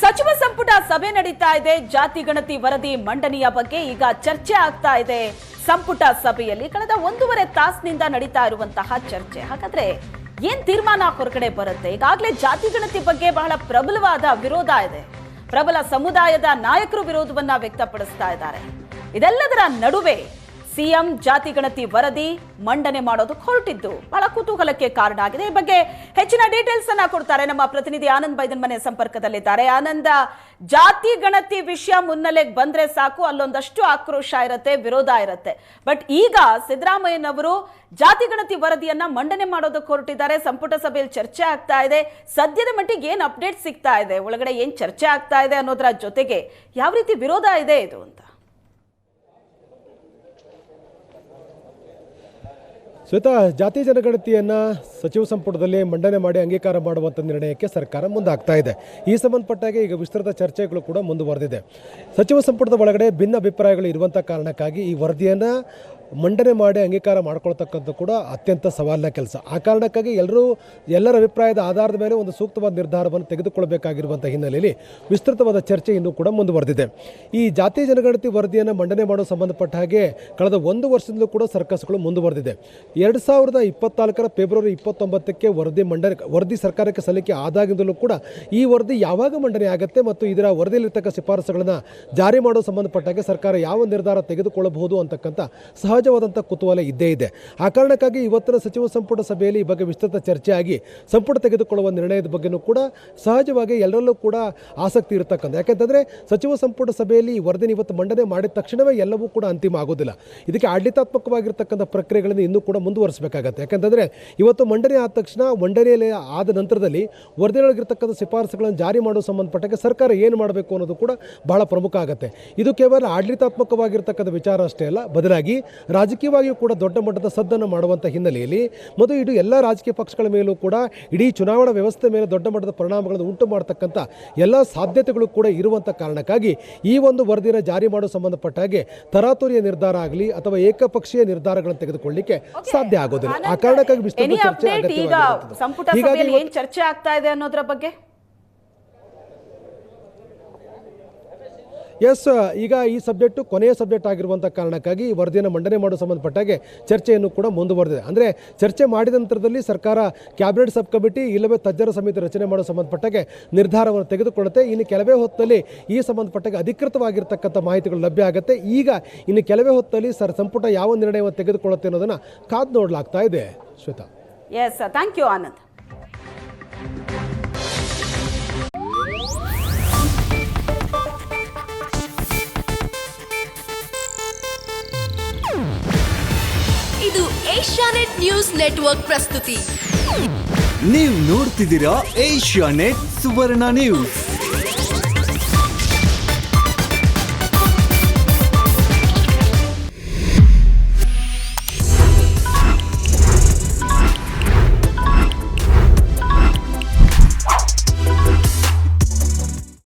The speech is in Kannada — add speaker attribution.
Speaker 1: ಸಚಿವ ಸಂಪುಟ ಸಭೆ ನಡೀತಾ ಇದೆ. ಜಾತಿ ಗಣತಿ ವರದಿ ಮಂಡನೆಯ ಬಗ್ಗೆ ಈಗ ಚರ್ಚೆ ಆಗ್ತಾ ಇದೆ ಸಂಪುಟ ಸಭೆಯಲ್ಲಿ. ಕಳೆದ 1.5 ತಾಸಿನಿಂದ ನಡೀತಾ ಇರುವಂತಹ ಚರ್ಚೆ. ಹಾಗಾದ್ರೆ ಏನ್ ತೀರ್ಮಾನ ಹೊರಗಡೆ ಬರುತ್ತೆ? ಈಗಾಗಲೇ ಜಾತಿ ಗಣತಿ ಬಗ್ಗೆ ಬಹಳ ಪ್ರಬಲವಾದ ವಿರೋಧ ಇದೆ. ಪ್ರಬಲ ಸಮುದಾಯದ ನಾಯಕರು ವಿರೋಧವನ್ನ ವ್ಯಕ್ತಪಡಿಸ್ತಾ ಇದ್ದಾರೆ. ಇದೆಲ್ಲದರ ನಡುವೆ ಸಿಎಂ ಜಾತಿ ಗಣತಿ ವರದಿ ಮಂಡನೆ ಮಾಡೋದಕ್ಕೆ ಹೊರಟಿದ್ದು ಬಹಳ ಕುತೂಹಲಕ್ಕೆ ಕಾರಣ ಆಗಿದೆ. ಈ ಬಗ್ಗೆ ಹೆಚ್ಚಿನ ಡೀಟೇಲ್ಸ್ ಅನ್ನ ಕೊಡ್ತಾರೆ ನಮ್ಮ ಪ್ರತಿನಿಧಿ ಆನಂದ್ ಬೈದನ್ ಮನೆ ಸಂಪರ್ಕದಲ್ಲಿದ್ದಾರೆ. ಆನಂದ, ಜಾತಿ ಗಣತಿ ವಿಷಯ ಮುನ್ನೆಲೆಗೆ ಬಂದ್ರೆ ಸಾಕು, ಅಲ್ಲೊಂದಷ್ಟು ಆಕ್ರೋಶ ಇರುತ್ತೆ, ವಿರೋಧ ಇರುತ್ತೆ. ಬಟ್ ಈಗ ಸಿದ್ದರಾಮಯ್ಯನವರು ಜಾತಿ ಗಣತಿ ವರದಿಯನ್ನ ಮಂಡನೆ ಮಾಡೋದಕ್ಕೆ ಹೊರಟಿದ್ದಾರೆ. ಸಂಪುಟ ಸಭೆಯಲ್ಲಿ ಚರ್ಚೆ ಆಗ್ತಾ ಇದೆ. ಸದ್ಯದ ಮಟ್ಟಿಗೆ ಏನ್ ಅಪ್ಡೇಟ್ ಸಿಗ್ತಾ ಇದೆ, ಒಳಗಡೆ ಏನ್ ಚರ್ಚೆ ಆಗ್ತಾ ಇದೆ ಅನ್ನೋದರ ಜೊತೆಗೆ ಯಾವ ರೀತಿ ವಿರೋಧ ಇದೆ ಇದು ಅಂತ?
Speaker 2: ಶ್ವೇತಾ, ಜಾತಿ ಜನಗಣತಿಯನ್ನು ಸಚಿವ ಸಂಪುಟದಲ್ಲಿ ಮಂಡನೆ ಮಾಡಿ ಅಂಗೀಕಾರ ಮಾಡುವಂಥ ನಿರ್ಣಯಕ್ಕೆ ಸರ್ಕಾರ ಮುಂದಾಗ್ತಾ ಇದೆ. ಈ ಸಂಬಂಧಪಟ್ಟಾಗೆ ಈಗ ವಿಸ್ತೃತ ಚರ್ಚೆಗಳು ಕೂಡ ಮುಂದುವರೆದಿದೆ. ಸಚಿವ ಸಂಪುಟದ ಒಳಗಡೆ ಭಿನ್ನ ಅಭಿಪ್ರಾಯಗಳು ಇರುವಂಥ ಕಾರಣಕ್ಕಾಗಿ ಈ ವರದಿಯನ್ನು ಮಂಡನೆ ಮಾಡಿ ಅಂಗೀಕಾರ ಮಾಡ್ಕೊಳ್ತಕ್ಕಂಥ ಕೂಡ ಅತ್ಯಂತ ಸವಾಲಿನ ಕೆಲಸ. ಆ ಕಾರಣಕ್ಕಾಗಿ ಎಲ್ಲರ ಅಭಿಪ್ರಾಯದ ಆಧಾರದ ಮೇಲೆ ಒಂದು ಸೂಕ್ತವಾದ ನಿರ್ಧಾರವನ್ನು ತೆಗೆದುಕೊಳ್ಳಬೇಕಾಗಿರುವಂಥ ಹಿನ್ನೆಲೆಯಲ್ಲಿ ವಿಸ್ತೃತವಾದ ಚರ್ಚೆ ಇನ್ನೂ ಕೂಡ ಮುಂದುವರೆದಿದೆ. ಈ ಜಾತಿ ಜನಗಣತಿ ವರದಿಯನ್ನು ಮಂಡನೆ ಮಾಡೋ ಸಂಬಂಧಪಟ್ಟ ಹಾಗೆ ಕಳೆದ 1 ವರ್ಷದಿಂದಲೂ ಕೂಡ ಸರ್ಕಸ್ಗಳು ಮುಂದುವರೆದಿದೆ. 2024 ಫೆಬ್ರವರಿ 29ಕ್ಕೆ ವರದಿ ಸರ್ಕಾರಕ್ಕೆ ಸಲ್ಲಿಕೆ ಆದಾಗಿಂದಲೂ ಕೂಡ ಈ ವರದಿ ಯಾವಾಗ ಮಂಡನೆ ಆಗುತ್ತೆ ಮತ್ತು ಇದರ ವರದಿಯಲ್ಲಿರ್ತಕ್ಕ ಶಿಫಾರಸುಗಳನ್ನು ಜಾರಿ ಮಾಡೋ ಸಂಬಂಧಪಟ್ಟಾಗೆ ಸರ್ಕಾರ ಯಾವ ನಿರ್ಧಾರ ತೆಗೆದುಕೊಳ್ಳಬಹುದು ಅಂತಕ್ಕಂಥ ಸಹಜವಾದಂಥ ಕುತೂಹಲ ಇದ್ದೇ ಇದೆ. ಆ ಕಾರಣಕ್ಕಾಗಿ ಇವತ್ತಿನ ಸಚಿವ ಸಂಪುಟ ಸಭೆಯಲ್ಲಿ ಈ ಬಗ್ಗೆ ವಿಸ್ತೃತ ಚರ್ಚೆಯಾಗಿ ಸಂಪುಟ ತೆಗೆದುಕೊಳ್ಳುವ ನಿರ್ಣಯದ ಬಗ್ಗೆಯೂ ಕೂಡ ಸಹಜವಾಗಿ ಎಲ್ಲರಲ್ಲೂ ಕೂಡ ಆಸಕ್ತಿ ಇರತಕ್ಕಂಥ. ಯಾಕೆಂತಂದರೆ ಸಚಿವ ಸಂಪುಟ ಸಭೆಯಲ್ಲಿ ಈ ವರದಿನ ಇವತ್ತು ಮಂಡನೆ ಮಾಡಿದ ತಕ್ಷಣವೇ ಎಲ್ಲವೂ ಕೂಡ ಅಂತಿಮ ಆಗೋದಿಲ್ಲ. ಇದಕ್ಕೆ ಆಡಳಿತಾತ್ಮಕವಾಗಿರ್ತಕ್ಕಂಥ ಪ್ರಕ್ರಿಯೆಗಳನ್ನು ಇನ್ನೂ ಕೂಡ ಮುಂದುವರಿಸಬೇಕಾಗತ್ತೆ. ಯಾಕೆಂತಂದರೆ ಇವತ್ತು ಮಂಡನೆ ಆದ ತಕ್ಷಣ ಮಂಡನೆಯಲ್ಲಿ ಆದ ನಂತರದಲ್ಲಿ ವರದಿಯೊಳಗಿರ್ತಕ್ಕಂಥ ಶಿಫಾರಸುಗಳನ್ನು ಜಾರಿ ಮಾಡುವ ಸಂಬಂಧಪಟ್ಟಾಗ ಸರ್ಕಾರ ಏನು ಮಾಡಬೇಕು ಅನ್ನೋದು ಕೂಡ ಬಹಳ ಪ್ರಮುಖ ಆಗುತ್ತೆ. ಇದು ಕೇವಲ ಆಡಳಿತಾತ್ಮಕವಾಗಿರ್ತಕ್ಕಂಥ ವಿಚಾರ ಅಷ್ಟೇ ಅಲ್ಲ, ಬದಲಾಗಿ ರಾಜಕೀಯವಾಗಿಯೂ ಕೂಡ ದೊಡ್ಡ ಮಟ್ಟದ ಸದ್ದನ್ನು ಮಾಡುವಂಥ ಹಿನ್ನೆಲೆಯಲ್ಲಿ ಮತ್ತು ಇದು ಎಲ್ಲ ರಾಜಕೀಯ ಪಕ್ಷಗಳ ಮೇಲೂ ಕೂಡ ಇಡೀ ಚುನಾವಣಾ ವ್ಯವಸ್ಥೆ ಮೇಲೆ ದೊಡ್ಡ ಮಟ್ಟದ ಪರಿಣಾಮಗಳನ್ನು ಉಂಟು ಮಾಡತಕ್ಕಂಥ ಎಲ್ಲ ಸಾಧ್ಯತೆಗಳು ಕೂಡ ಇರುವಂಥ ಕಾರಣಕ್ಕಾಗಿ ಈ ಒಂದು ವರದಿನ ಜಾರಿ ಮಾಡೋ ಸಂಬಂಧಪಟ್ಟ ಹಾಗೆ ತರಾತುರಿಯ ನಿರ್ಧಾರ ಆಗಲಿ ಅಥವಾ ಏಕಪಕ್ಷೀಯ ನಿರ್ಧಾರಗಳನ್ನು ತೆಗೆದುಕೊಳ್ಳಲಿಕ್ಕೆ ಸಾಧ್ಯ ಆಗೋದಿಲ್ಲ. ಆ ಕಾರಣಕ್ಕಾಗಿ ವಿಸ್ತೃತ ಚರ್ಚೆ
Speaker 1: ಅಗತ್ಯವಾಗಿರುತ್ತದೆ. ಹೀಗಾಗಿ ಏನು ಚರ್ಚೆ ಆಗ್ತಾ ಇದೆ ಅನ್ನೋದರ ಬಗ್ಗೆ
Speaker 2: ಈಗ ಈ ಸಬ್ಜೆಕ್ಟು ಕೊನೆಯ ಸಬ್ಜೆಕ್ಟ್ ಆಗಿರುವಂಥ ಕಾರಣಕ್ಕಾಗಿ ಈ ವರದಿಯನ್ನು ಮಂಡನೆ ಮಾಡೋ ಸಂಬಂಧಪಟ್ಟಾಗೆ ಚರ್ಚೆಯನ್ನು ಕೂಡ ಮುಂದುವರೆದಿದೆ. ಅಂದರೆ ಚರ್ಚೆ ಮಾಡಿದ ನಂತರದಲ್ಲಿ ಸರ್ಕಾರ ಕ್ಯಾಬಿನೆಟ್ ಸಬ್ ಕಮಿಟಿ ಇಲ್ಲವೇ ತಜ್ಞರ ಸಮಿತಿ ರಚನೆ ಮಾಡೋ ಸಂಬಂಧಪಟ್ಟಾಗೆ ನಿರ್ಧಾರವನ್ನು ತೆಗೆದುಕೊಳ್ಳುತ್ತೆ. ಇನ್ನು ಕೆಲವೇ ಹೊತ್ತಲ್ಲಿ ಈ ಸಂಬಂಧಪಟ್ಟಾಗೆ ಅಧಿಕೃತವಾಗಿರ್ತಕ್ಕಂಥ ಮಾಹಿತಿಗಳು ಲಭ್ಯ ಆಗುತ್ತೆ. ಈಗ ಇನ್ನು ಕೆಲವೇ ಹೊತ್ತಲ್ಲಿ ಸಂಪುಟ ಯಾವ ನಿರ್ಣಯವನ್ನು ತೆಗೆದುಕೊಳ್ಳುತ್ತೆ ಅನ್ನೋದನ್ನು ಕಾದು ನೋಡಲಾಗ್ತಾ ಇದೆ. Shweta,
Speaker 1: yes, thank you Anand.
Speaker 3: ಇದು ಏಷ್ಯಾನೆಟ್ ನ್ಯೂಸ್ ನೆಟ್ವರ್ಕ್ ಪ್ರಸ್ತುತಿ.
Speaker 4: ನೀವು ನೋಡ್ತಿದ್ದೀರಾ ಏಷ್ಯಾನೆಟ್ ಸುವರ್ಣ ನ್ಯೂಸ್.